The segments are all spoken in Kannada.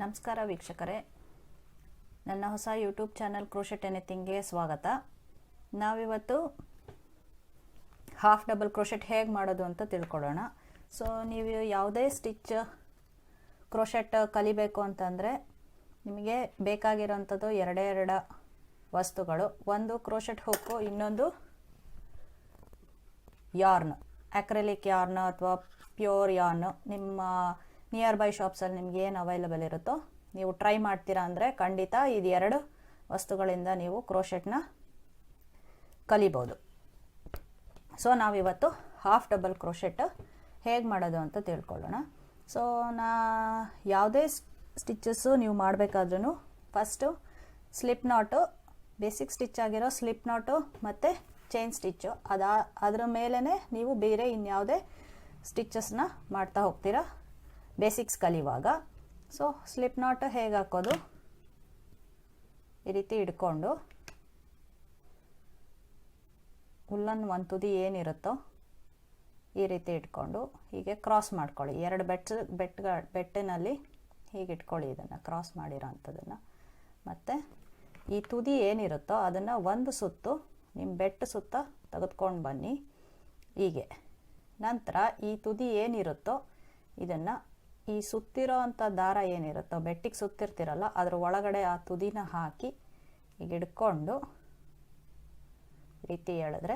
ನಮಸ್ಕಾರ ವೀಕ್ಷಕರೇ, ನನ್ನ ಹೊಸ ಯೂಟ್ಯೂಬ್ ಚಾನಲ್ ಕ್ರೋಶೆಟ್ ಎನಿಥಿಂಗ್ಗೆ ಸ್ವಾಗತ. ನಾವಿವತ್ತು ಹಾಫ್ ಡಬಲ್ ಕ್ರೋಶೆಟ್ ಹೇಗೆ ಮಾಡೋದು ಅಂತ ತಿಳ್ಕೊಳ್ಳೋಣ. ಸೊ ನೀವು ಯಾವುದೇ ಸ್ಟಿಚ್ ಕ್ರೋಶೆಟ್ ಕಲಿಬೇಕು ಅಂತಂದರೆ ನಿಮಗೆ ಬೇಕಾಗಿರೋಂಥದ್ದು ಎರಡು ವಸ್ತುಗಳು. ಒಂದು ಕ್ರೋಶೆಟ್ ಹುಕ್ಕು, ಇನ್ನೊಂದು ಯಾರ್ನ್, ಅಕ್ರೆಲಿಕ್ ಯಾರ್ನ್ ಅಥವಾ ಪ್ಯೂರ್ ಯಾರ್ನ್. ನಿಮ್ಮ ನಿಯರ್ ಬೈ ಶಾಪ್ಸಲ್ಲಿ ನಿಮ್ಗೆ ಏನು ಅವೈಲಬಲ್ ಇರುತ್ತೋ ನೀವು ಟ್ರೈ ಮಾಡ್ತೀರಾ ಅಂದರೆ ಖಂಡಿತ ಇದು ಎರಡು ವಸ್ತುಗಳಿಂದ ನೀವು ಕ್ರೋಶೆಟ್ನ ಕಲಿಬೋದು. ಸೊ ನಾವಿವತ್ತು ಹಾಫ್ ಡಬಲ್ ಕ್ರೋಶೆಟ್ ಹೇಗೆ ಮಾಡೋದು ಅಂತ ತಿಳ್ಕೊಳ್ಳೋಣ. ಸೊ ಯಾವುದೇ ಸ್ಟಿಚ್ಚಸ್ಸು ನೀವು ಮಾಡಬೇಕಾದ್ರೂ ಫಸ್ಟು ಸ್ಲಿಪ್ ನಾಟು, ಬೇಸಿಕ್ ಸ್ಟಿಚ್ ಆಗಿರೋ ಸ್ಲಿಪ್ ನಾಟು ಮತ್ತು ಚೈನ್ ಸ್ಟಿಚ್ಚು, ಅದರ ಮೇಲೇ ನೀವು ಬೇರೆ ಇನ್ಯಾವುದೇ ಸ್ಟಿಚ್ಚಸ್ನ ಮಾಡ್ತಾ ಹೋಗ್ತೀರಾ ಬೇಸಿಕ್ಸ್ ಕಲಿಯುವಾಗ. ಸೊ ಸ್ಲಿಪ್ ನಾಟ್ ಹೇಗೆ ಹಾಕೋದು, ಈ ರೀತಿ ಇಟ್ಕೊಂಡು ಉಲ್ಲನ್ ಒಂದು ತುದಿ ಏನಿರುತ್ತೋ ಈ ರೀತಿ ಇಟ್ಕೊಂಡು ಹೀಗೆ ಕ್ರಾಸ್ ಮಾಡ್ಕೊಳ್ಳಿ. ಎರಡು ಬೆಟ್ಟಿನಲ್ಲಿ ಹೀಗೆ ಇಟ್ಕೊಳ್ಳಿ, ಇದನ್ನು ಕ್ರಾಸ್ ಮಾಡಿರೋ ಅಂಥದ್ದನ್ನು. ಮತ್ತು ಈ ತುದಿ ಏನಿರುತ್ತೋ ಅದನ್ನು ಒಂದು ಸುತ್ತು ನಿಮ್ಮ ಬೆಟ್ಟು ಸುತ್ತ ತೆಗೆದುಕೊಂಡು ಬನ್ನಿ ಹೀಗೆ. ನಂತರ ಈ ತುದಿ ಏನಿರುತ್ತೋ ಇದನ್ನು ಈ ಸುತ್ತಿರೋ ಅಂಥ ದಾರ ಏನಿರುತ್ತೋ ಬೆಟ್ಟಿಗೆ ಸುತ್ತಿರ್ತಿರಲ್ಲ ಅದ್ರ ಒಳಗಡೆ ಆ ತುದಿನ ಹಾಕಿ ಈಗ ಹಿಡ್ಕೊಂಡು ರೀತಿ ಹೇಳಿದ್ರೆ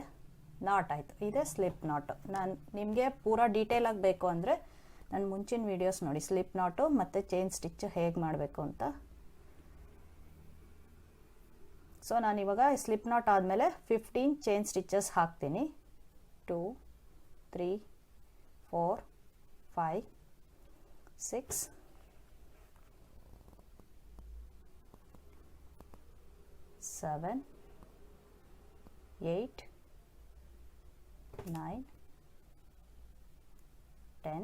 ನಾಟ್ ಆಯಿತು. ಇದೇ ಸ್ಲಿಪ್ ನಾಟು. ನಾನು ನಿಮಗೆ ಪೂರಾ ಡೀಟೇಲಾಗಿ ಬೇಕು ಅಂದರೆ ನನ್ನ ಮುಂಚಿನ ವೀಡಿಯೋಸ್ ನೋಡಿ, ಸ್ಲಿಪ್ ನಾಟು ಮತ್ತು ಚೈನ್ ಸ್ಟಿಚ್ ಹೇಗೆ ಮಾಡಬೇಕು ಅಂತ. ಸೊ ನಾನಿವಾಗ ಸ್ಲಿಪ್ ನಾಟ್ ಆದಮೇಲೆ 15 ಚೈನ್ ಸ್ಟಿಚಸ್ ಹಾಕ್ತೀನಿ. 2 3 4 5 6 7 8 9 10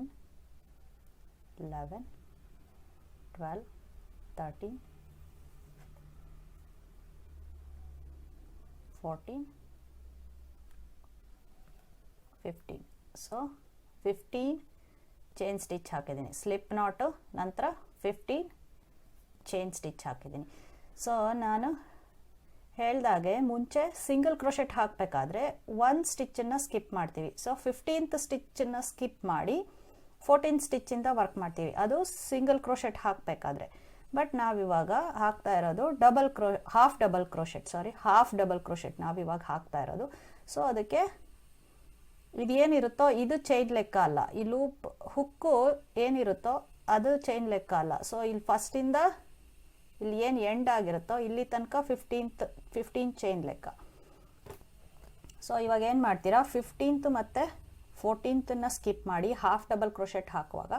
11 12 13 14 15. ಸೊ 15 ಚೈನ್ ಸ್ಟಿಚ್ ಹಾಕಿದ್ದೀನಿ ಸ್ಲಿಪ್ ನಾಟು, ನಂತರ 15 ಚೈನ್ ಸ್ಟಿಚ್ ಹಾಕಿದ್ದೀನಿ. ಸೊ ನಾನು ಹೇಳ್ದಾಗೆ ಮುಂಚೆ ಸಿಂಗಲ್ ಕ್ರೋಶೆಟ್ ಹಾಕಬೇಕಾದ್ರೆ ಒಂದು ಸ್ಟಿಚ್ಚನ್ನು ಸ್ಕಿಪ್ ಮಾಡ್ತೀವಿ. ಸೊ 15th ಸ್ಟಿಚ್ಚನ್ನು ಸ್ಕಿಪ್ ಮಾಡಿ 14th ಸ್ಟಿಚ್ಚಿಂದ ವರ್ಕ್ ಮಾಡ್ತೀವಿ, ಅದು ಸಿಂಗಲ್ ಕ್ರೋಶೆಟ್ ಹಾಕಬೇಕಾದ್ರೆ. ಬಟ್ ನಾವಿವಾಗ ಹಾಕ್ತಾ ಇರೋದು ಹಾಫ್ ಡಬಲ್ ಕ್ರೋಶೆಟ್ ನಾವಿವಾಗ ಹಾಕ್ತಾ ಇರೋದು. ಸೊ ಅದಕ್ಕೆ ಇದೇನಿರುತ್ತೋ ಇದು ಚೈನ್ ಲೆಕ್ಕ ಅಲ್ಲ, ಈ ಲೂಪ್ ಹುಕ್ಕು ಏನಿರುತ್ತೋ ಅದು ಚೈನ್ ಲೆಕ್ಕ ಅಲ್ಲ. ಸೊ ಇಲ್ಲಿ ಫಸ್ಟಿಂದ ಇಲ್ಲಿ ಏನು ಎಂಡ್ ಆಗಿರುತ್ತೋ ಇಲ್ಲಿ ತನಕ 15 ಚೈನ್ ಲೆಕ್ಕ. ಸೊ ಇವಾಗ ಏನು ಮಾಡ್ತೀರಾ, 15th ಮತ್ತು 14th ಸ್ಕಿಪ್ ಮಾಡಿ ಹಾಫ್ ಡಬಲ್ ಕ್ರೋಶೆಟ್ ಹಾಕುವಾಗ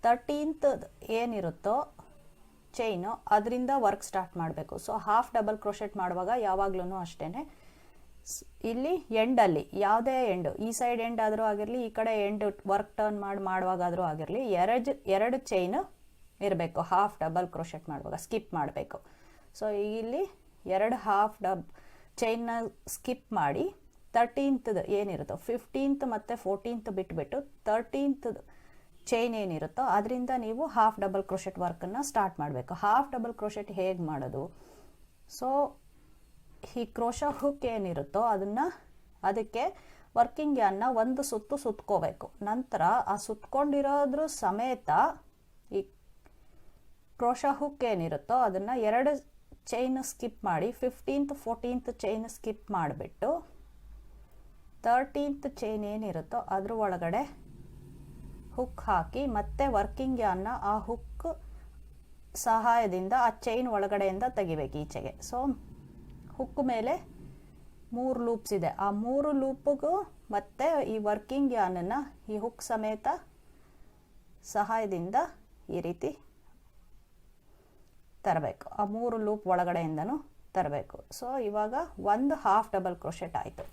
13th ಏನಿರುತ್ತೋ ಚೈನು ಅದರಿಂದ ವರ್ಕ್ ಸ್ಟಾರ್ಟ್ ಮಾಡಬೇಕು. ಸೊ ಹಾಫ್ ಡಬಲ್ ಕ್ರೋಶೆಟ್ ಮಾಡುವಾಗ ಯಾವಾಗ್ಲೂ ಅಷ್ಟೇ ಇಲ್ಲಿ ಎಂಡಲ್ಲಿ ಯಾವುದೇ ಎಂಡು, ಈ ಸೈಡ್ ಎಂಡ್ ಆದರೂ ಆಗಿರಲಿ, ಈ ಕಡೆ ಎಂಡ್ ವರ್ಕ್ ಟರ್ನ್ ಮಾಡುವಾಗಾದರೂ ಆಗಿರಲಿ, ಎರಡು ಚೈನು ಇರಬೇಕು ಹಾಫ್ ಡಬಲ್ ಕ್ರೋಶೆಟ್ ಮಾಡುವಾಗ, ಸ್ಕಿಪ್ ಮಾಡಬೇಕು. ಸೊ ಇಲ್ಲಿ ಎರಡು ಹಾಫ್ ಚೈನ್ನ ಸ್ಕಿಪ್ ಮಾಡಿ 13th ಏನಿರುತ್ತೋ 15th ಮತ್ತು 14th ಬಿಟ್ಬಿಟ್ಟು 13th ಚೈನ್ ಏನಿರುತ್ತೋ ಅದರಿಂದ ನೀವು ಹಾಫ್ ಡಬಲ್ ಕ್ರೋಶೆಟ್ ವರ್ಕನ್ನು ಸ್ಟಾರ್ಟ್ ಮಾಡಬೇಕು. ಹಾಫ್ ಡಬಲ್ ಕ್ರೋಶೆಟ್ ಹೇಗೆ ಮಾಡೋದು, ಸೊ ಈ ಕ್ರೋಶಾ ಹುಕ್ ಏನಿರುತ್ತೋ ಅದಕ್ಕೆ ವರ್ಕಿಂಗ್ ಯಾನ್ನ ಒಂದು ಸುತ್ತು ಸುತ್ಕೋಬೇಕು. ನಂತರ ಆ ಸುತ್ಕೊಂಡಿರೋದ್ರ ಸಮೇತ ಈ ಕ್ರೋಶಾ ಹುಕ್ ಏನಿರುತ್ತೋ ಅದನ್ನು ಎರಡು ಚೈನ್ ಸ್ಕಿಪ್ ಮಾಡಿ 15th 14th ಚೈನ್ ಸ್ಕಿಪ್ ಮಾಡಿಬಿಟ್ಟು 13th ಚೈನ್ ಏನಿರುತ್ತೋ ಅದ್ರ ಒಳಗಡೆ ಹುಕ್ ಹಾಕಿ ಮತ್ತೆ ವರ್ಕಿಂಗ್ ಯಾನ್ನ ಆ ಹುಕ್ ಸಹಾಯದಿಂದ ಆ ಚೈನ್ ಒಳಗಡೆಯಿಂದ ತೆಗಿಬೇಕು ಈಚೆಗೆ. ಸೊ ಹುಕ್ ಮೇಲೆ 3 ಲೂಪ್ಸ್ ಇದೆ, ಆ 3 ಲೂಪ್ಗೂ ಮತ್ತೆ ಈ ವರ್ಕಿಂಗ್ ಯಾನನ್ನು ಈ ಹುಕ್ ಸಮೇತ ಸಹಾಯದಿಂದ ಈ ರೀತಿ ತರಬೇಕು, ಆ 3 ಲೂಪ್ ಒಳಗಡೆಯಿಂದನೂ ತರಬೇಕು. ಸೊ ಇವಾಗ ಒಂದು ಹಾಫ್ ಡಬಲ್ ಕ್ರೋಶೆಟ್ ಆಯಿತು.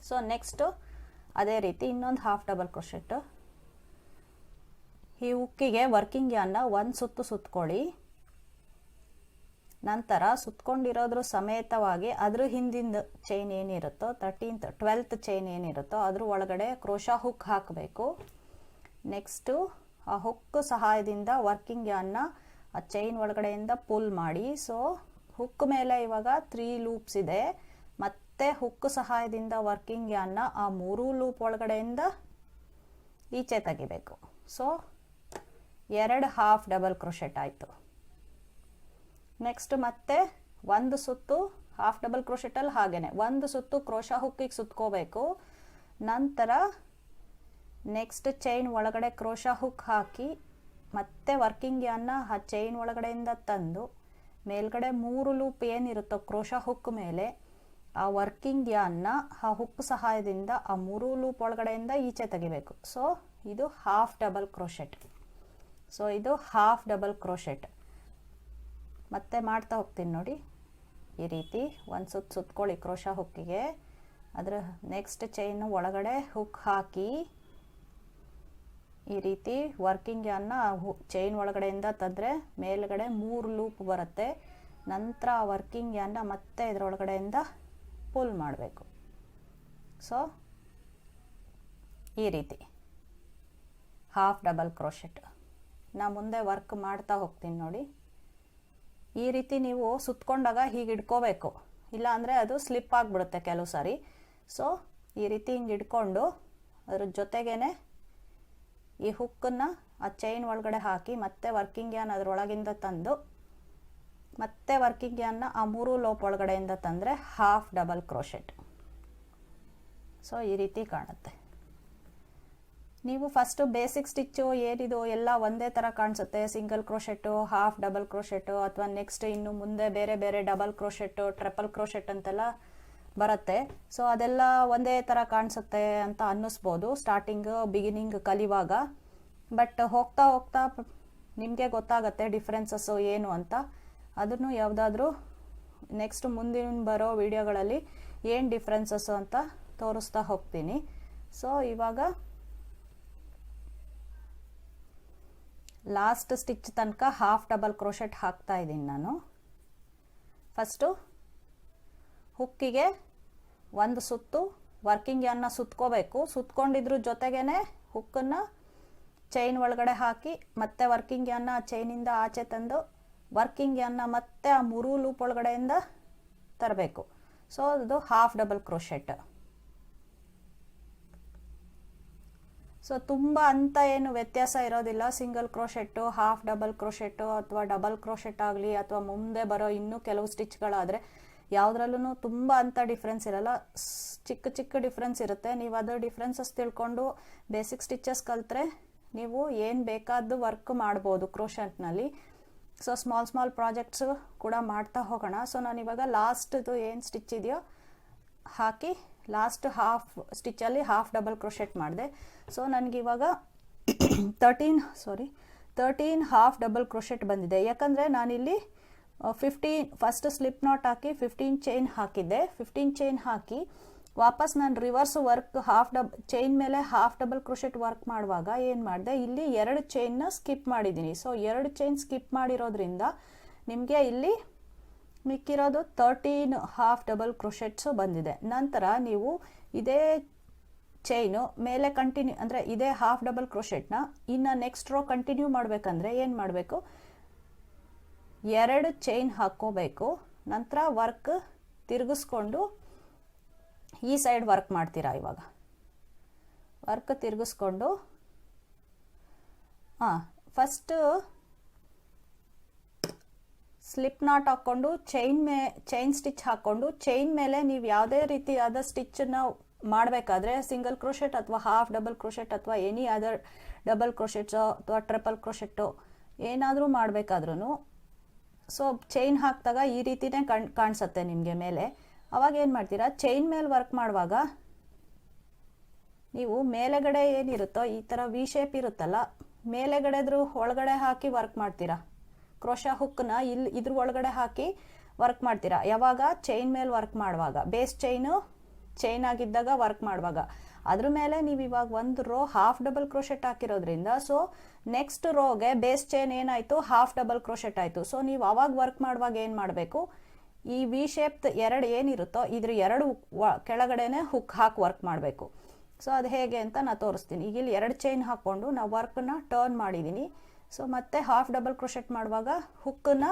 ಸೊ ನೆಕ್ಸ್ಟು ಅದೇ ರೀತಿ ಇನ್ನೊಂದು ಹಾಫ್ ಡಬಲ್ ಕ್ರೋಶೆಟ್ಟು. ಈ ಹುಕ್ಕಿಗೆ ವರ್ಕಿಂಗ್ ಯಾನ್ನ ಒಂದು ಸುತ್ತು ಸುತ್ಕೊಳ್ಳಿ. ನಂತರ ಸುತ್ಕೊಂಡಿರೋದ್ರ ಸಮೇತವಾಗಿ ಅದ್ರ ಹಿಂದಿಂದ ಚೈನ್ ಏನಿರುತ್ತೋ 12th ಚೈನ್ ಏನಿರುತ್ತೋ ಅದ್ರ ಒಳಗಡೆ ಕ್ರೋಶಾ ಹುಕ್ ಹಾಕಬೇಕು. ನೆಕ್ಸ್ಟು ಆ ಹುಕ್ ಸಹಾಯದಿಂದ ವರ್ಕಿಂಗ್ ಯಾನ್ನ ಆ ಚೈನ್ ಒಳಗಡೆಯಿಂದ ಪುಲ್ ಮಾಡಿ. ಸೊ ಹುಕ್ ಮೇಲೆ ಇವಾಗ 3 ಲೂಪ್ಸ್ ಇದೆ. ಮತ್ತೆ ಹುಕ್ ಸಹಾಯದಿಂದ ವರ್ಕಿಂಗ್ ಯಾನ್ನ ಆ 3 ಲೂಪ್ ಒಳಗಡೆಯಿಂದ ಈಚೆ ತೆಗಿಬೇಕು. ಸೊ 2 ಹಾಫ್ ಡಬಲ್ ಕ್ರೋಶೆಟ್ ಆಯಿತು. ನೆಕ್ಸ್ಟ್ ಮತ್ತೆ ಒಂದು ಸುತ್ತು ಹಾಫ್ ಡಬಲ್ ಕ್ರೋಶೆಟಲ್ಲಿ ಹಾಗೇನೆ ಒಂದು ಸುತ್ತು ಕ್ರೋಶಾ ಹುಕ್ಕಿಗೆ ಸುತ್ಕೋಬೇಕು. ನಂತರ ನೆಕ್ಸ್ಟ್ ಚೈನ್ ಒಳಗಡೆ ಕ್ರೋಶಾ ಹುಕ್ ಹಾಕಿ ಮತ್ತೆ ವರ್ಕಿಂಗ್ ಯಾನ್ನ ಆ ಚೈನ್ ಒಳಗಡೆಯಿಂದ ತಂದು ಮೇಲ್ಗಡೆ 3 ಲೂಪ್ ಏನಿರುತ್ತೋ ಕ್ರೋಶಾ ಹುಕ್ ಮೇಲೆ ಆ ವರ್ಕಿಂಗ್ ಯಾನ್ನ ಆ ಹುಕ್ ಸಹಾಯದಿಂದ ಆ 3 ಲೂಪ್ ಒಳಗಡೆಯಿಂದ ಈಚೆ ತೆಗಿಬೇಕು. ಸೊ ಇದು ಹಾಫ್ ಡಬಲ್ ಕ್ರೋಶೆಟ್. ಸೊ ಇದು ಹಾಫ್ ಡಬಲ್ ಕ್ರೋಶೆಟ್. ಮತ್ತೆ ಮಾಡ್ತಾ ಹೋಗ್ತೀನಿ ನೋಡಿ. ಈ ರೀತಿ ಒಂದು ಸುತ್ಕೊಳ್ಳಿ ಕ್ರೋಶಾ ಹುಕ್ಕಿಗೆ. ಅದರ ನೆಕ್ಸ್ಟ್ ಚೈನ್ ಒಳಗಡೆ ಹುಕ್ ಹಾಕಿ ಈ ರೀತಿ ವರ್ಕಿಂಗ್ ಯಾನ್ನ ಚೈನ್ ಒಳಗಡೆಯಿಂದ ತಂದರೆ ಮೇಲ್ಗಡೆ 3 ಲೂಪ್ ಬರುತ್ತೆ. ನಂತರ ವರ್ಕಿಂಗ್ ಯಾನ್ನ ಮತ್ತೆ ಇದರೊಳಗಡೆಯಿಂದ ಪುಲ್ ಮಾಡಬೇಕು. ಸೊ ಈ ರೀತಿ ಹಾಫ್ ಡಬಲ್ ಕ್ರೋಶೆಟ್. ನಾ ಮುಂದೆ ವರ್ಕ್ ಮಾಡ್ತಾ ಹೋಗ್ತೀನಿ ನೋಡಿ. ಈ ರೀತಿ ನೀವು ಸುತ್ಕೊಂಡಾಗ ಹೀಗೆ ಇಟ್ಕೋಬೇಕು, ಇಲ್ಲ ಅಂದರೆ ಅದು ಸ್ಲಿಪ್ ಆಗಿಬಿಡುತ್ತೆ ಕೆಲವು ಸಾರಿ. ಸೊ ಈ ರೀತಿ ಹಿಂಗೆ ಇಟ್ಕೊಂಡು ಅದ್ರ ಜೊತೆಗೇನೆ ಈ ಹುಕ್ಕನ್ನು ಆ ಚೈನ್ ಒಳಗಡೆ ಹಾಕಿ ಮತ್ತೆ ವರ್ಕಿಂಗ್ ಯಾನ್ ಅದರೊಳಗಿಂದ ತಂದು ಮತ್ತೆ ವರ್ಕಿಂಗ್ ಯಾನ್ನ ಆ 3 ಲೂಪ್ ಒಳಗಡೆಯಿಂದ ತಂದರೆ ಹಾಫ್ ಡಬಲ್ ಕ್ರೋಶೆಟ್. ಸೊ ಈ ರೀತಿ ಕಾಣುತ್ತೆ. ನೀವು ಫಸ್ಟು ಬೇಸಿಕ್ ಸ್ಟಿಚ್ಚು ಏನಿದು ಎಲ್ಲ ಒಂದೇ ಥರ ಕಾಣಿಸುತ್ತೆ. Single crochet, half double crochet, ಅಥವಾ ನೆಕ್ಸ್ಟ್ ಇನ್ನು ಮುಂದೆ ಬೇರೆ ಬೇರೆ ಡಬಲ್ ಕ್ರೋಶೆಟ್ಟು, ಟ್ರಿಪಲ್ ಕ್ರೋಶೆಟ್ ಅಂತೆಲ್ಲ ಬರುತ್ತೆ. ಸೊ ಅದೆಲ್ಲ ಒಂದೇ ಥರ ಕಾಣಿಸುತ್ತೆ ಅಂತ ಅನ್ನಿಸ್ಬೋದು ಸ್ಟಾರ್ಟಿಂಗ್ ಬಿಗಿನಿಂಗ್ ಕಲಿಯುವಾಗ. ಬಟ್ ಹೋಗ್ತಾ ಹೋಗ್ತಾ ನಿಮಗೆ ಗೊತ್ತಾಗುತ್ತೆ ಡಿಫ್ರೆನ್ಸಸ್ಸು ಏನು ಅಂತ. ಅದನ್ನು ಯಾವುದಾದ್ರೂ ನೆಕ್ಸ್ಟ್ ಮುಂದಿನ ಬರೋ ವಿಡಿಯೋಗಳಲ್ಲಿ ಏನು ಡಿಫ್ರೆನ್ಸಸ್ಸು ಅಂತ ತೋರಿಸ್ತಾ ಹೋಗ್ತೀನಿ. ಸೊ ಇವಾಗ ಲಾಸ್ಟ್ ಸ್ಟಿಚ್ ತನಕ ಹಾಫ್ ಡಬಲ್ ಕ್ರೋಶೆಟ್ ಹಾಕ್ತಾ ಇದ್ದೀನಿ ನಾನು. ಫಸ್ಟು ಹುಕ್ಕಿಗೆ ಒಂದು ಸುತ್ತು ವರ್ಕಿಂಗ್ ಯಾನ್ನ ಸುತ್ಕೋಬೇಕು. ಸುತ್ಕೊಂಡಿದ್ರ ಜೊತೆಗೇನೆ ಹುಕ್ಕನ್ನು ಚೈನ್ ಒಳಗಡೆ ಹಾಕಿ ಮತ್ತೆ ವರ್ಕಿಂಗ್ ಯಾನ್ನ ಚೈನಿಂದ ಆಚೆ ತಂದು ವರ್ಕಿಂಗ್ ಯಾನ್ನ ಮತ್ತೆ ಆ 3 ಲೂಪ್ ಒಳಗಡೆಯಿಂದ ತರಬೇಕು. ಸೊ ಅದು ಹಾಫ್ ಡಬಲ್ ಕ್ರೋಶೆಟ್. ಸೊ ತುಂಬ ಅಂತ ಏನು ವ್ಯತ್ಯಾಸ ಇರೋದಿಲ್ಲ. Single crochet, half double crochet ಅಥವಾ ಡಬಲ್ ಕ್ರೋಶೆಟ್ ಆಗಲಿ ಅಥವಾ ಮುಂದೆ ಬರೋ ಇನ್ನೂ ಕೆಲವು ಸ್ಟಿಚ್ಗಳಾದರೆ ಯಾವುದ್ರಲ್ಲೂ ತುಂಬ ಅಂತ ಡಿಫ್ರೆನ್ಸ್ ಇರಲ್ಲ. ಚಿಕ್ಕ ಚಿಕ್ಕ ಡಿಫ್ರೆನ್ಸ್ ಇರುತ್ತೆ. ನೀವು ಅದರ ಡಿಫ್ರೆನ್ಸಸ್ ತಿಳ್ಕೊಂಡು ಬೇಸಿಕ್ ಸ್ಟಿಚಸ್ ಕಲಿತ್ರೆ ನೀವು ಏನು ಬೇಕಾದ್ದು ವರ್ಕ್ ಮಾಡ್ಬೋದು ಕ್ರೋಶೆಟ್ನಲ್ಲಿ. ಸೊ ಸ್ಮಾಲ್ ಪ್ರಾಜೆಕ್ಟ್ಸು ಕೂಡ ಮಾಡ್ತಾ ಹೋಗೋಣ. ಸೊ ನಾನು ಇವಾಗ ಲಾಸ್ಟ್ದು ಏನು ಸ್ಟಿಚ್ ಇದೆಯೋ ಹಾಕಿ ಲಾಸ್ಟ್ ಹಾಫ್ ಸ್ಟಿಚ್ಚಲ್ಲಿ ಹಾಫ್ ಡಬಲ್ ಕ್ರೋಶೆಟ್ ಮಾಡಿದೆ. ಸೊ ನನಗಿವಾಗ 13 ಹಾಫ್ ಡಬಲ್ ಕ್ರೋಶೆಟ್ ಬಂದಿದೆ. ಯಾಕಂದರೆ ನಾನಿಲ್ಲಿ 15 ಫಸ್ಟ್ ಸ್ಲಿಪ್ ನಾಟ್ ಹಾಕಿ 15 ಚೈನ್ ಹಾಕಿದ್ದೆ. 15 ಚೈನ್ ಹಾಕಿ ವಾಪಸ್ ನಾನು ರಿವರ್ಸ್ ವರ್ಕ್ ಚೈನ್ ಮೇಲೆ ಹಾಫ್ ಡಬಲ್ ಕ್ರೋಶೆಟ್ ವರ್ಕ್ ಮಾಡುವಾಗ ಏನು ಮಾಡಿದೆ, ಇಲ್ಲಿ 2 ಚೈನ್ನ ಸ್ಕಿಪ್ ಮಾಡಿದ್ದೀನಿ. ಸೊ 2 ಚೈನ್ ಸ್ಕಿಪ್ ಮಾಡಿರೋದ್ರಿಂದ ನಿಮಗೆ ಇಲ್ಲಿ ಮಿಕ್ಕಿರೋದು 13 ಹಾಫ್ ಡಬಲ್ ಕ್ರೋಶೆಟ್ಸು ಬಂದಿದೆ. ನಂತರ ನೀವು ಇದೇ ಚೈನು ಮೇಲೆ ಕಂಟಿನ್ಯೂ ಅಂದರೆ ಇದೇ ಹಾಫ್ ಡಬಲ್ ಕ್ರೋಶೆಟ್ನ ಇನ್ನು ನೆಕ್ಸ್ಟ್ ರೋ ಕಂಟಿನ್ಯೂ ಮಾಡಬೇಕಂದ್ರೆ ಏನು ಮಾಡಬೇಕು, 2 ಚೈನ್ ಹಾಕ್ಕೋಬೇಕು. ನಂತರ ವರ್ಕ್ ತಿರುಗಿಸ್ಕೊಂಡು ಈ ಸೈಡ್ ವರ್ಕ್ ಮಾಡ್ತೀರಾ. ಇವಾಗ ವರ್ಕ್ ತಿರುಗಿಸ್ಕೊಂಡು ಫಸ್ಟ್ ಸ್ಲಿಪ್ ನಾಟ್ ಹಾಕ್ಕೊಂಡು ಚೈನ್ ಸ್ಟಿಚ್ ಹಾಕ್ಕೊಂಡು ಚೈನ್ ಮೇಲೆ ನೀವು ಯಾವುದೇ ರೀತಿಯಾದ ಸ್ಟಿಚ್ಚನ್ನು ಮಾಡಬೇಕಾದ್ರೆ ಸಿಂಗಲ್ ಕ್ರೋಶೆಟ್ ಅಥವಾ ಹಾಫ್ ಡಬಲ್ ಕ್ರೋಶೆಟ್ ಅಥವಾ ಎನಿ ಅದರ್ ಡಬಲ್ ಕ್ರೋಶೆಟ್ಸೋ ಅಥವಾ ಟ್ರಿಪಲ್ ಕ್ರೋಶೆಟ್ಟೋ ಏನಾದರೂ ಮಾಡಬೇಕಾದ್ರೂ ಸೊ ಚೈನ್ ಹಾಕಿದಾಗ ಈ ರೀತಿನೇ ಕಾಣಿಸುತ್ತೆ ನಿಮಗೆ ಮೇಲೆ. ಅವಾಗ ಏನು ಮಾಡ್ತೀರಾ, ಚೈನ್ ಮೇಲೆ ವರ್ಕ್ ಮಾಡುವಾಗ ನೀವು ಮೇಲೆಗಡೆ ಏನಿರುತ್ತೋ ಈ ಥರ ವಿ ಶೇಪ್ ಇರುತ್ತಲ್ಲ, ಮೇಲೆಗಡೆದ್ರೂ ಒಳಗಡೆ ಹಾಕಿ ವರ್ಕ್ ಮಾಡ್ತೀರಾ. ಕ್ರೋಶಾ ಹುಕ್ಕನ್ನ ಇಲ್ಲಿ ಇದ್ರ ಒಳಗಡೆ ಹಾಕಿ ವರ್ಕ್ ಮಾಡ್ತೀರಾ. ಯಾವಾಗ ಚೈನ್ ಮೇಲೆ ವರ್ಕ್ ಮಾಡುವಾಗ, ಬೇಸ್ ಚೈನ್ ಆಗಿದ್ದಾಗ ವರ್ಕ್ ಮಾಡುವಾಗ ಅದ್ರ ಮೇಲೆ ನೀವು ಇವಾಗ ಒಂದು ರೋ ಹಾಫ್ ಡಬಲ್ ಕ್ರೋಶೆಟ್ ಹಾಕಿರೋದ್ರಿಂದ ಸೊ ನೆಕ್ಸ್ಟ್ ರೋಗೆ ಬೇಸ್ ಚೈನ್ ಏನಾಯಿತು, ಹಾಫ್ ಡಬಲ್ ಕ್ರೋಶೆಟ್ ಆಯಿತು. ಸೊ ನೀವು ಅವಾಗ ವರ್ಕ್ ಮಾಡುವಾಗ ಏನು ಮಾಡಬೇಕು, ಈ ವಿ ಶೇಪ್ 2 ಏನಿರುತ್ತೋ ಇದ್ರ 2 ಕೆಳಗಡೆನೆ ಹುಕ್ ಹಾಕಿ ವರ್ಕ್ ಮಾಡಬೇಕು. ಸೊ ಅದು ಹೇಗೆ ಅಂತ ನಾನು ತೋರಿಸ್ತೀನಿ. ಈಗ ಇಲ್ಲಿ 2 ಚೈನ್ ಹಾಕ್ಕೊಂಡು ನಾವು ವರ್ಕನ್ನ ಟರ್ನ್ ಮಾಡಿದ್ದೀನಿ. ಸೊ ಮತ್ತೆ ಹಾಫ್ ಡಬಲ್ ಕ್ರೋಶೆಟ್ ಮಾಡುವಾಗ ಹುಕ್ಕನ್ನು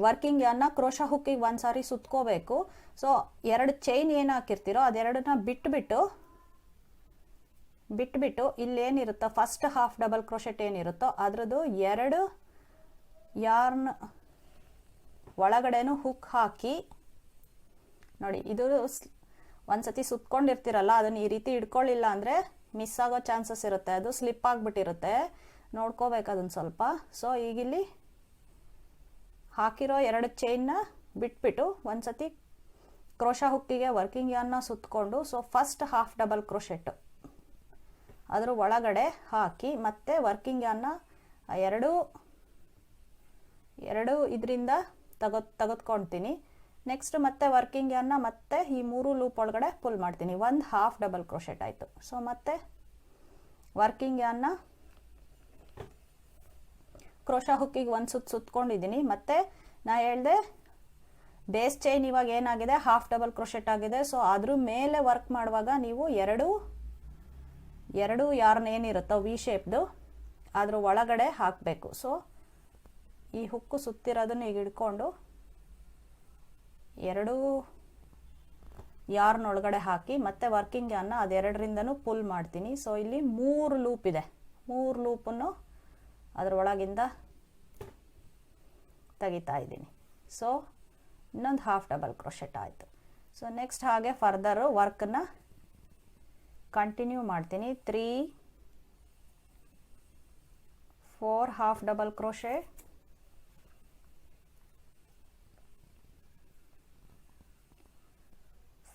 ವರ್ಕಿಂಗ್ ಯಾರ್ನ ಕ್ರೋಶಾ ಹುಕ್ಕಿಗೆ ಒಂದು ಸಾರಿ ಸುತ್ಕೋಬೇಕು. ಸೊ 2 ಚೈನ್ ಏನು ಹಾಕಿರ್ತೀರೋ ಅದೆರಡನ್ನ ಬಿಟ್ಬಿಟ್ಟು ಇಲ್ಲೇನಿರುತ್ತೋ ಫಸ್ಟ್ ಹಾಫ್ ಡಬಲ್ ಕ್ರೋಶೆಟ್ ಏನಿರುತ್ತೋ ಅದರದ್ದು 2 ಯಾರ್ನ್ ಒಳಗಡೆನೂ ಹುಕ್ ಹಾಕಿ ನೋಡಿ. ಇದು ಒಂದ್ಸತಿ ಸುತ್ಕೊಂಡಿರ್ತೀರಲ್ಲ, ಅದನ್ನು ಈ ರೀತಿ ಇಟ್ಕೊಳ್ಳಿಲ್ಲ ಅಂದರೆ ಮಿಸ್ ಆಗೋ ಚಾನ್ಸಸ್ ಇರುತ್ತೆ, ಅದು ಸ್ಲಿಪ್ ಆಗಿಬಿಟ್ಟಿರುತ್ತೆ, ನೋಡ್ಕೋಬೇಕು ಅದನ್ನು ಸ್ವಲ್ಪ. ಸೊ ಈಗಿಲ್ಲಿ ಹಾಕಿರೋ 2 ಚೈನ್ನ ಬಿಟ್ಬಿಟ್ಟು ಒಂದ್ಸತಿ ಕ್ರೋಶಾ ಹುಕ್ಕಿಗೆ ವರ್ಕಿಂಗ್ ಯಾರ್ನ ಸುತ್ತಕೊಂಡು, so first half double crochet ಅದ್ರ ಒಳಗಡೆ ಹಾಕಿ ಮತ್ತೆ ವರ್ಕಿಂಗ್ ಯಾರ್ನ ಎರಡು ಇದರಿಂದ ತೆಗೆದುಕೊಳ್ತೀನಿ. ನೆಕ್ಸ್ಟ್ ಮತ್ತೆ ವರ್ಕಿಂಗ್ ಯಾರ್ನ ಮತ್ತೆ ಈ 3 ಲೂಪ್ ಒಳಗಡೆ ಪುಲ್ ಮಾಡ್ತೀನಿ. ಒಂದು ಹಾಫ್ ಡಬಲ್ ಕ್ರೋಶೆಟ್ ಆಯಿತು. ಸೊ ಮತ್ತೆ ವರ್ಕಿಂಗ್ ಯಾರ್ನ ಕ್ರೋಶಾ ಹುಕ್ಕಿಗೆ ಒಂದು ಸುತ್ಕೊಂಡಿದ್ದೀನಿ. ಮತ್ತು ನಾ ಹೇಳಿದೆ ಬೇಸ್ ಚೈನ್ ಇವಾಗ ಏನಾಗಿದೆ ಹಾಫ್ ಡಬಲ್ ಕ್ರೋಶೆಟ್ ಆಗಿದೆ. ಸೊ ಅದ್ರ ಮೇಲೆ ವರ್ಕ್ ಮಾಡುವಾಗ ನೀವು ಎರಡು ಯಾರ್ನ್ ಏನಿರುತ್ತೋ ವಿ ಶೇಪ್ದು ಅದ್ರ ಒಳಗಡೆ ಹಾಕಬೇಕು. ಸೊ ಈ ಹುಕ್ಕು ಸುತ್ತಿರೋದನ್ನ ಈಗ ಹಿಡ್ಕೊಂಡು 2 ಯಾರ್ನ್ ಒಳಗಡೆ ಹಾಕಿ ಮತ್ತೆ ವರ್ಕಿಂಗ್ ಯಾರ್ನ ಅದೆರಡರಿಂದನೂ ಪುಲ್ ಮಾಡ್ತೀನಿ. ಸೊ ಇಲ್ಲಿ 3 ಲೂಪ್ ಇದೆ, 3 ಲೂಪನ್ನು ಅದ್ರ ಒಳಗಿಂದ ತೆಗಿತಾ ಇದ್ದೀನಿ. ಸೊ ಇನ್ನೊಂದು ಹಾಫ್ ಡಬಲ್ ಕ್ರೋಶೆಟ್ ಆಯಿತು. ಸೊ ನೆಕ್ಸ್ಟ್ ಹಾಗೆ ಫರ್ದರ್ ವರ್ಕನ್ನ ಕಂಟಿನ್ಯೂ ಮಾಡ್ತೀನಿ. 3 4 ಹಾಫ್ ಡಬಲ್ ಕ್ರೋಶೆ,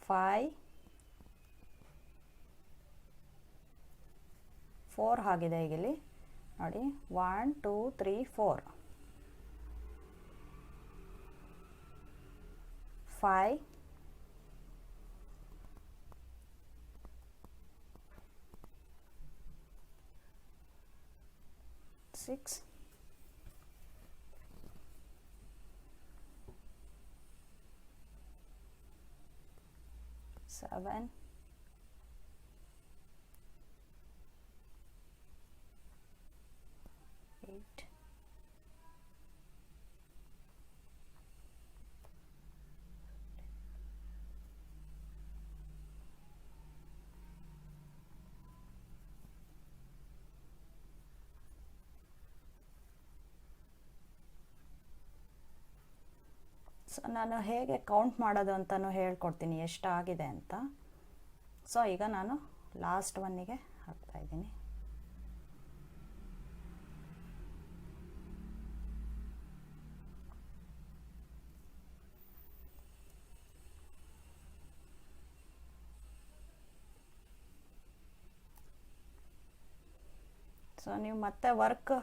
5 4 ಆಗಿದೆ ಈಗಿಲ್ಲಿ ನೋಡಿ. 1 2 3 4 5 6 7 8 ಸೊ ನಾನು ಹೇಗೆ ಕೌಂಟ್ ಮಾಡೋದು ಅಂತಲೂ ಹೇಳ್ಕೊಡ್ತೀನಿ ಎಷ್ಟಾಗಿದೆ ಅಂತ. ಸೊ ಈಗ ನಾನು ಲಾಸ್ಟ್ ಒನ್ನಿಗೆ ಹಾಕ್ತಾಯಿದ್ದೀನಿ. ಸೊ ನೀವು ಮತ್ತೆ ವರ್ಕ್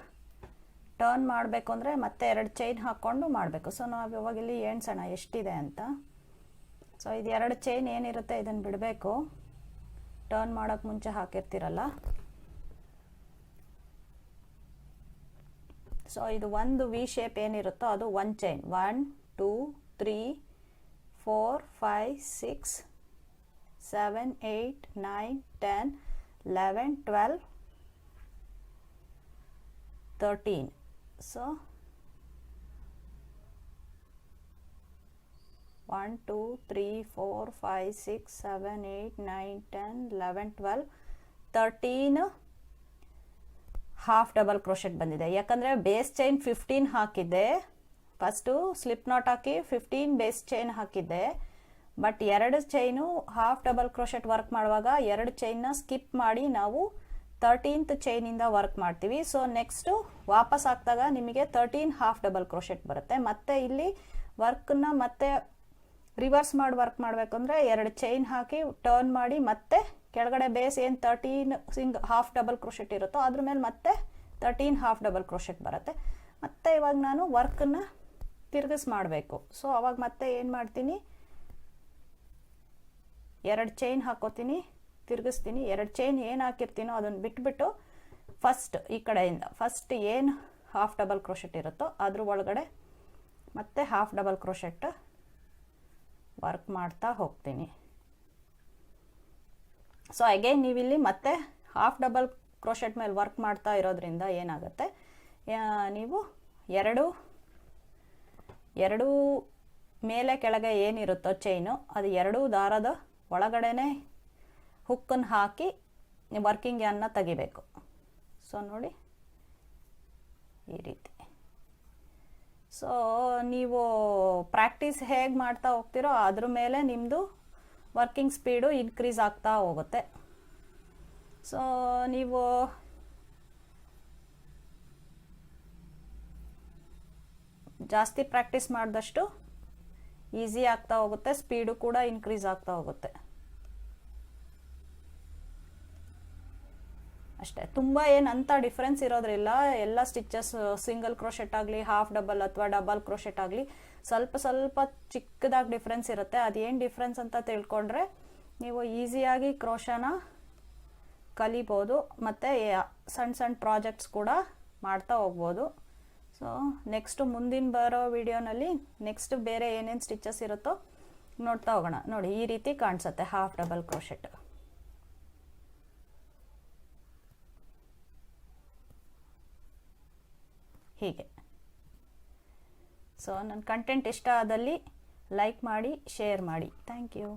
ಟರ್ನ್ ಮಾಡಬೇಕು ಅಂದರೆ ಮತ್ತೆ 2 ಚೈನ್ ಹಾಕ್ಕೊಂಡು ಮಾಡಬೇಕು. ಸೊ ನಾವು ಇವಾಗ ಇಲ್ಲಿ ಎಣ್ಸೋಣ ಎಷ್ಟಿದೆ ಅಂತ. ಸೊ ಇದು 2 ಚೈನ್ ಏನಿರುತ್ತೆ ಇದನ್ನು ಬಿಡಬೇಕು, ಟರ್ನ್ ಮಾಡೋಕ್ಕೆ ಮುಂಚೆ ಹಾಕಿರ್ತೀರಲ್ಲ. ಸೊ ಇದು ಒಂದು ವಿ ಶೇಪ್ ಏನಿರುತ್ತೋ ಅದು 1 chain. 1 2 3 4 5 6 7 8 9 10 11 12 13. So 1 2 3 4 5 6 7 8 9 10 11 12 13 half double crochet ಬಂದಿದೆ. ಯಾಕಂದರೆ ಬೇಸ್ ಚೈನ್ 15 ಹಾಕಿದ್ದೆ, ಫಸ್ಟು ಸ್ಲಿಪ್ ನಾಟ್ ಹಾಕಿ 15 ಬೇಸ್ ಚೈನ್ ಹಾಕಿದ್ದೆ. But 2 chain half double crochet work ಮಾಡುವಾಗ 2 ಚೈನ್ನ ಸ್ಕಿಪ್ ಮಾಡಿ ನಾವು 13th ಚೈನಿಂದ ವರ್ಕ್ ಮಾಡ್ತೀವಿ. ಸೊ ನೆಕ್ಸ್ಟು ವಾಪಸ್ ಹಾಕಿದಾಗ ನಿಮಗೆ 13 ಹಾಫ್ ಡಬಲ್ ಕ್ರೋಶೆಟ್ ಬರುತ್ತೆ. ಮತ್ತೆ ಇಲ್ಲಿ ವರ್ಕನ್ನ ಮತ್ತೆ ರಿವರ್ಸ್ ಮಾಡಿ ವರ್ಕ್ ಮಾಡಬೇಕಂದ್ರೆ 2 ಚೈನ್ ಹಾಕಿ ಟರ್ನ್ ಮಾಡಿ ಮತ್ತೆ ಕೆಳಗಡೆ ಬೇಸ್ ಏನು 13 ಹಾಫ್ ಡಬಲ್ ಕ್ರೋಶೆಟ್ ಇರುತ್ತೋ ಅದ್ರ ಮೇಲೆ ಮತ್ತೆ 13 ಹಾಫ್ ಡಬಲ್ ಕ್ರೋಶೆಟ್ ಬರುತ್ತೆ. ಮತ್ತೆ ಇವಾಗ ನಾನು ವರ್ಕನ್ನು ತಿರ್ಗಿಸ್ ಮಾಡಬೇಕು. ಸೊ ಅವಾಗ ಮತ್ತೆ ಏನು ಮಾಡ್ತೀನಿ, 2 ಚೈನ್ ಹಾಕೋತೀನಿ, ತಿರುಗಿಸ್ತೀನಿ. 2 ಚೈನ್ ಏನು ಹಾಕಿರ್ತೀನೋ ಅದನ್ನು ಬಿಟ್ಬಿಟ್ಟು ಫಸ್ಟ್ ಈ ಕಡೆಯಿಂದ ಫಸ್ಟ್ ಏನು ಹಾಫ್ ಡಬಲ್ ಕ್ರೋಶೆಟ್ ಇರುತ್ತೋ ಅದ್ರ ಒಳಗಡೆ ಮತ್ತೆ ಹಾಫ್ ಡಬಲ್ ಕ್ರೋಶೆಟ್ ವರ್ಕ್ ಮಾಡ್ತಾ ಹೋಗ್ತೀನಿ. ಸೊ ಅಗೈನ್ ನೀವಿಲ್ಲಿ ಮತ್ತೆ ಹಾಫ್ ಡಬಲ್ ಕ್ರೋಶೆಟ್ ಮೇಲೆ ವರ್ಕ್ ಮಾಡ್ತಾ ಇರೋದ್ರಿಂದ ಏನಾಗುತ್ತೆ, ನೀವು ಎರಡು ಮೇಲೆ ಕೆಳಗೆ ಏನಿರುತ್ತೋ ಚೈನು ಅದು ಎರಡೂ ದಾರದ ಒಳಗಡೆನೆ ಹುಕ್ಕನ್ನು ಹಾಕಿ ವರ್ಕಿಂಗ್ ಯಾನ್ನ ತೆಗಿಬೇಕು. ಸೊ ನೋಡಿ ಈ ರೀತಿ. ಸೊ ನೀವು ಪ್ರಾಕ್ಟೀಸ್ ಹೇಗೆ ಮಾಡ್ತಾ ಹೋಗ್ತಿರೋ ಅದ್ರ ಮೇಲೆ ನಿಮ್ಮದು ವರ್ಕಿಂಗ್ ಸ್ಪೀಡು ಇನ್ಕ್ರೀಸ್ ಆಗ್ತಾ ಹೋಗುತ್ತೆ. ಸೊ ನೀವು ಜಾಸ್ತಿ ಪ್ರಾಕ್ಟೀಸ್ ಮಾಡಿದಷ್ಟು ಈಸಿ ಆಗ್ತಾ ಹೋಗುತ್ತೆ, ಸ್ಪೀಡು ಕೂಡ ಇನ್ಕ್ರೀಸ್ ಆಗ್ತಾ ಹೋಗುತ್ತೆ. ಅಷ್ಟೇ, ತುಂಬ ಏನಂತ ಡಿಫ್ರೆನ್ಸ್ ಇರೋದ್ರಿಲ್ಲ. ಎಲ್ಲ ಸ್ಟಿಚಸ್ ಸಿಂಗಲ್ ಕ್ರೋಶೆಟ್ ಆಗಲಿ, ಹಾಫ್ ಡಬಲ್ ಅಥವಾ ಡಬಲ್ ಕ್ರೋಶೆಟ್ ಆಗಲಿ ಸ್ವಲ್ಪ ಚಿಕ್ಕದಾಗಿ ಡಿಫ್ರೆನ್ಸ್ ಇರುತ್ತೆ. ಅದೇನು ಡಿಫ್ರೆನ್ಸ್ ಅಂತ ತಿಳ್ಕೊಂಡ್ರೆ ನೀವು ಈಸಿಯಾಗಿ ಕ್ರೋಶನ ಕಲಿಬೋದು ಮತ್ತು ಸಣ್ಣ ಪ್ರಾಜೆಕ್ಟ್ಸ್ ಕೂಡ ಮಾಡ್ತಾ ಹೋಗ್ಬೋದು. ಸೊ ನೆಕ್ಸ್ಟು ಮುಂದಿನ ಬರೋ ವಿಡಿಯೋನಲ್ಲಿ ನೆಕ್ಸ್ಟ್ ಬೇರೆ ಏನೇನು ಸ್ಟಿಚಸ್ ಇರುತ್ತೋ ನೋಡ್ತಾ ಹೋಗೋಣ. ನೋಡಿ ಈ ರೀತಿ ಕಾಣಿಸುತ್ತೆ ಹಾಫ್ ಡಬಲ್ ಕ್ರೋಶೆಟ್. ಹೀಗೆ. ಸೊ ನನ್ನ ಕಂಟೆಂಟ್ ಇಷ್ಟ ಆದಲ್ಲಿ ಲೈಕ್ ಮಾಡಿ, ಶೇರ್ ಮಾಡಿ. Thank you.